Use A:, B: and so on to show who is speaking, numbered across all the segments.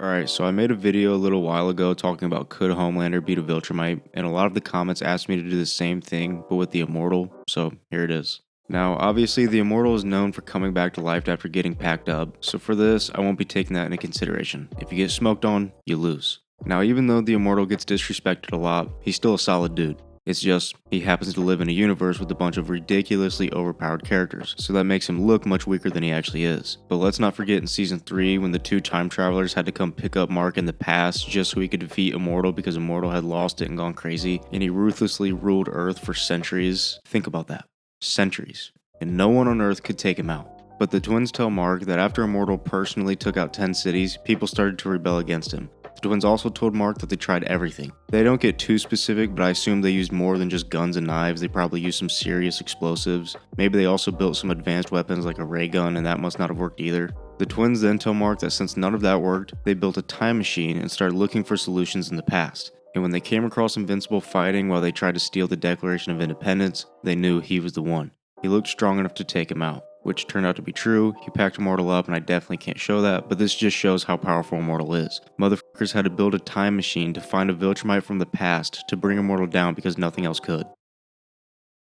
A: Alright, so I made a video a little while ago talking about could Homelander beat a Viltrumite, and a lot of the comments asked me to do the same thing, but with the Immortal, so here it is. Now, obviously, the Immortal is known for coming back to life after getting packed up, so for this, I won't be taking that into consideration. If you get smoked on, you lose. Now, even though the Immortal gets disrespected a lot, he's still a solid dude. It's just, he happens to live in a universe with a bunch of ridiculously overpowered characters, so that makes him look much weaker than he actually is. But let's not forget in Season 3 when the two time travelers had to come pick up Mark in the past just so he could defeat Immortal because Immortal had lost it and gone crazy, and he ruthlessly ruled Earth for centuries. Think about that. Centuries. And no one on Earth could take him out. But the twins tell Mark that after Immortal personally took out 10 cities, people started to rebel against him. The twins also told Mark that they tried everything. They don't get too specific, but I assume they used more than just guns and knives. They probably used some serious explosives. Maybe they also built some advanced weapons like a ray gun, and that must not have worked either. The twins then tell Mark that since none of that worked, they built a time machine and started looking for solutions in the past. And when they came across Invincible fighting while they tried to steal the Declaration of Independence, they knew he was the one. He looked strong enough to take him out, which turned out to be true. He packed Immortal up, and I definitely can't show that, but this just shows how powerful Immortal is. Motherfuckers had to build a time machine to find a Viltrumite from the past to bring Immortal down because nothing else could.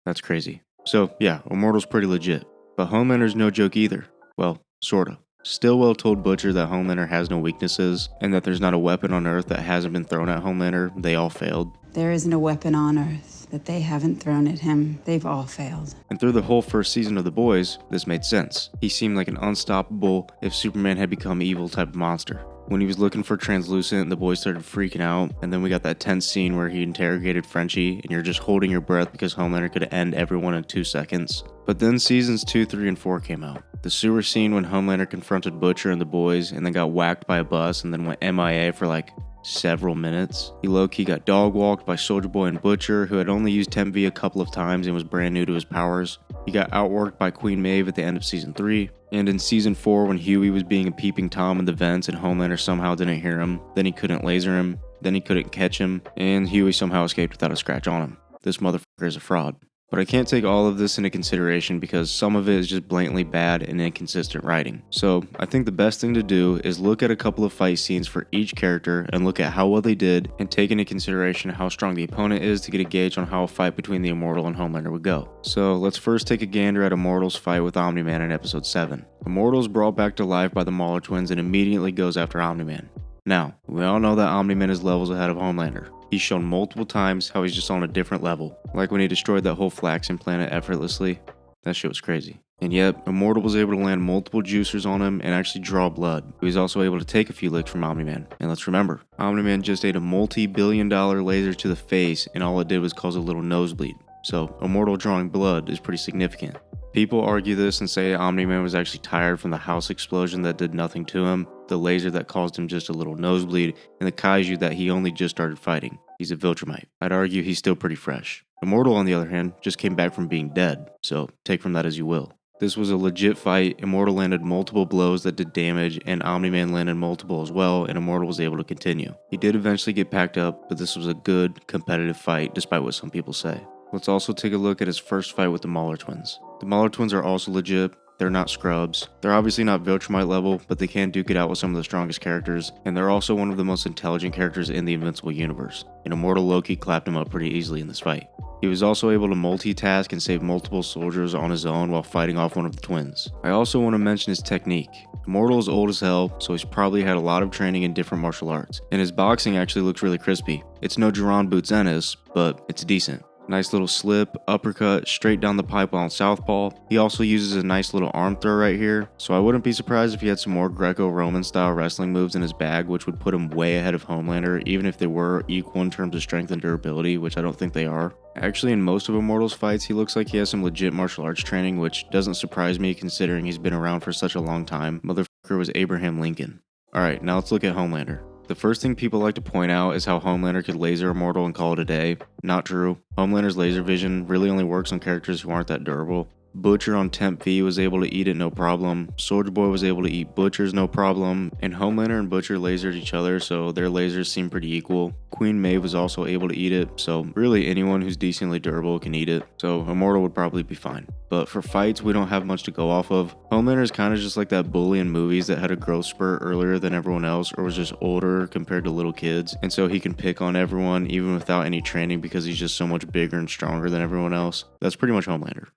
A: That's crazy. So yeah, Immortal's pretty legit. But Homelander's no joke either. Well, sorta. Stillwell told Butcher that Homelander has no weaknesses, and that there's not a weapon on Earth that hasn't been thrown at Homelander. They all failed.
B: There isn't a weapon on Earth that they haven't thrown at him. They've all failed.
A: And through the whole first season of The Boys, this made sense. He seemed like an unstoppable, if Superman had become evil type of monster. When he was looking for Translucent, the boys started freaking out, and then we got that tense scene where he interrogated Frenchie, and you're just holding your breath because Homelander could end everyone in 2 seconds. But then seasons 2, 3, and 4 came out. The sewer scene when Homelander confronted Butcher and the boys, and then got whacked by a bus, and then went MIA for like several minutes. He low-key got dog-walked by Soldier Boy and Butcher, who had only used Temp V a couple of times and was brand new to his powers. He got outworked by Queen Maeve at the end of Season 3. And in Season 4, when Huey was being a peeping Tom in the vents and Homelander somehow didn't hear him, then he couldn't laser him, then he couldn't catch him, and Huey somehow escaped without a scratch on him. This motherfucker is a fraud. But I can't take all of this into consideration because some of it is just blatantly bad and inconsistent writing. So I think the best thing to do is look at a couple of fight scenes for each character and look at how well they did and take into consideration how strong the opponent is to get a gauge on how a fight between the Immortal and Homelander would go. So let's first take a gander at Immortal's fight with Omni-Man in episode 7. Immortal is brought back to life by the Mauler twins and immediately goes after Omni-Man. Now, we all know that Omni-Man is levels ahead of Homelander. He's shown multiple times how he's just on a different level, like when he destroyed that whole Flaxen planet effortlessly. That shit was crazy. And yet, Immortal was able to land multiple juicers on him and actually draw blood. He was also able to take a few licks from Omni-Man. And let's remember, Omni-Man just ate a multi-billion-dollar laser to the face and all it did was cause a little nosebleed. So, Immortal drawing blood is pretty significant. People argue this and say Omni-Man was actually tired from the house explosion that did nothing to him, the laser that caused him just a little nosebleed, and the kaiju that he only just started fighting. He's a Viltrumite. I'd argue he's still pretty fresh. Immortal, on the other hand, just came back from being dead, so take from that as you will. This was a legit fight. Immortal landed multiple blows that did damage, and Omni-Man landed multiple as well, and Immortal was able to continue. He did eventually get packed up, but this was a good, competitive fight, despite what some people say. Let's also take a look at his first fight with the Mauler twins. The Mauler twins are also legit. They're not scrubs. They're obviously not Viltrumite level, but they can duke it out with some of the strongest characters, and they're also one of the most intelligent characters in the Invincible universe. And Immortal Loki clapped him up pretty easily in this fight. He was also able to multitask and save multiple soldiers on his own while fighting off one of the twins. I also want to mention his technique. Immortal is old as hell, so he's probably had a lot of training in different martial arts, and his boxing actually looks really crispy. It's no Jerron Boots Ennis, but it's decent. Nice little slip, uppercut, straight down the pipe on southpaw. He also uses a nice little arm throw right here, so I wouldn't be surprised if he had some more Greco-Roman style wrestling moves in his bag, which would put him way ahead of Homelander, even if they were equal in terms of strength and durability, which I don't think they are. Actually, in most of Immortal's fights, he looks like he has some legit martial arts training, which doesn't surprise me considering he's been around for such a long time. Motherfucker was Abraham Lincoln. Alright, now let's look at Homelander. The first thing people like to point out is how Homelander could laser Immortal and call it a day. Not true. Homelander's laser vision really only works on characters who aren't that durable. Butcher on Temp V was able to eat it no problem, Soldier Boy was able to eat Butcher's no problem, and Homelander and Butcher lasered each other, so their lasers seem pretty equal. Queen Maeve was also able to eat it, so really anyone who's decently durable can eat it, so Immortal would probably be fine. But for fights, we don't have much to go off of. Homelander is kind of just like that bully in movies that had a growth spurt earlier than everyone else, or was just older compared to little kids, and so he can pick on everyone even without any training because he's just so much bigger and stronger than everyone else. That's pretty much Homelander.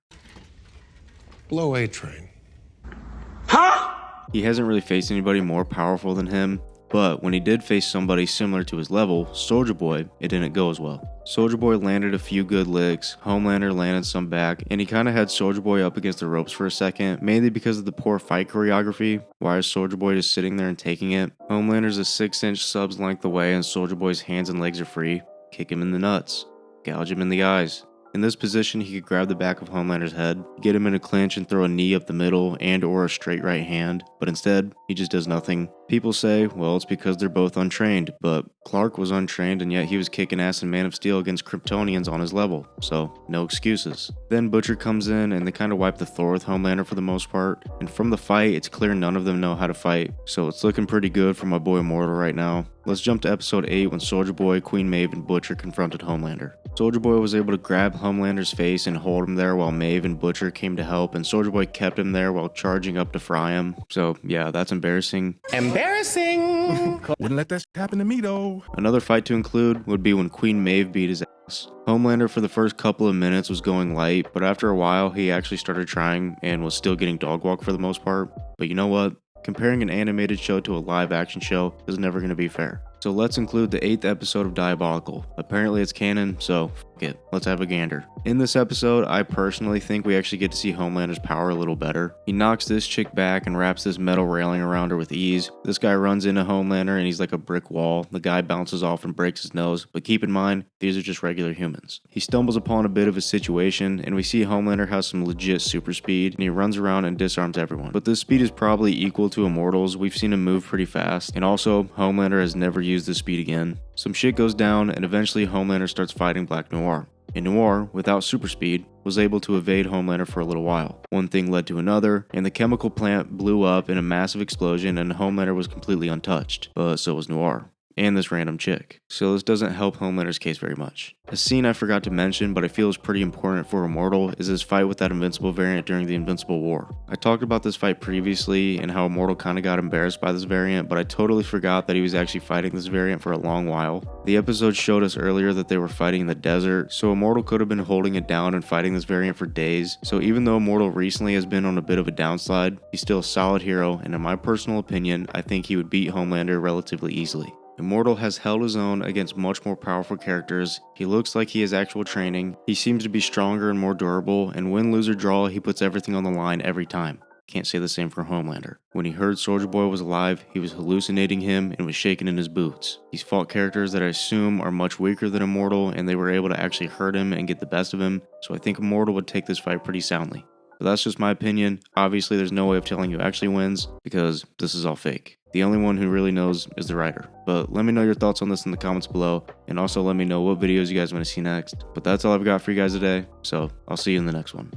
C: Blow A train.
A: He hasn't really faced anybody more powerful than him, but when he did face somebody similar to his level, Soldier Boy, it didn't go as well. Soldier Boy landed a few good licks, Homelander landed some back, and he kind of had Soldier Boy up against the ropes for a second, mainly because of the poor fight choreography. Why is Soldier Boy just sitting there and taking it? Homelander's a 6-inch sub's length away and Soldier Boy's hands and legs are free. Kick him in the nuts. Gouge him in the eyes. In this position, he could grab the back of Homelander's head, get him in a clinch and throw a knee up the middle and or a straight right hand, but instead, he just does nothing. People say, well, it's because they're both untrained, but Clark was untrained and yet he was kicking ass in Man of Steel against Kryptonians on his level, so no excuses. Then Butcher comes in and they kind of wipe the floor with Homelander for the most part, and from the fight, it's clear none of them know how to fight, so it's looking pretty good for my boy Immortal right now. Let's jump to episode 8 when Soldier Boy, Queen Maeve, and Butcher confronted Homelander. Soldier Boy was able to grab Homelander's face and hold him there while Maeve and Butcher came to help, and Soldier Boy kept him there while charging up to fry him. So yeah, that's embarrassing.
C: Embarrassing!
D: Wouldn't let that shit happen to me though.
A: Another fight to include would be when Queen Maeve beat his ass. Homelander for the first couple of minutes was going light, but after a while he actually started trying and was still getting dog walk for the most part. But you know what? Comparing an animated show to a live action show is never going to be fair. So let's include the 8th episode of Diabolical. Apparently it's canon, so fuck it, let's have a gander. In this episode, I personally think we actually get to see Homelander's power a little better. He knocks this chick back and wraps this metal railing around her with ease. This guy runs into Homelander and he's like a brick wall. The guy bounces off and breaks his nose, but keep in mind, these are just regular humans. He stumbles upon a bit of a situation and we see Homelander has some legit super speed and he runs around and disarms everyone. But this speed is probably equal to Immortal's. We've seen him move pretty fast, and also Homelander has never used this speed again. Some shit goes down and eventually Homelander starts fighting Black Noir. And Noir, without super speed, was able to evade Homelander for a little while. One thing led to another, and the chemical plant blew up in a massive explosion and Homelander was completely untouched. But so was Noir. And this random chick. So this doesn't help Homelander's case very much. A scene I forgot to mention but I feel is pretty important for Immortal is his fight with that Invincible variant during the Invincible War. I talked about this fight previously and how Immortal kinda got embarrassed by this variant, but I totally forgot that he was actually fighting this variant for a long while. The episode showed us earlier that they were fighting in the desert, so Immortal could have been holding it down and fighting this variant for days. So even though Immortal recently has been on a bit of a downslide, he's still a solid hero, and in my personal opinion, I think he would beat Homelander relatively easily. Immortal has held his own against much more powerful characters. He looks like he has actual training. He seems to be stronger and more durable, and win, lose, or draw, he puts everything on the line every time. Can't say the same for Homelander. When he heard Soldier Boy was alive, he was hallucinating him and was shaking in his boots. He's fought characters that I assume are much weaker than Immortal, and they were able to actually hurt him and get the best of him, so I think Immortal would take this fight pretty soundly. But that's just my opinion. Obviously, there's no way of telling who actually wins, because this is all fake. The only one who really knows is the writer. But let me know your thoughts on this in the comments below, and also let me know what videos you guys want to see next. But that's all I've got for you guys today, so I'll see you in the next one.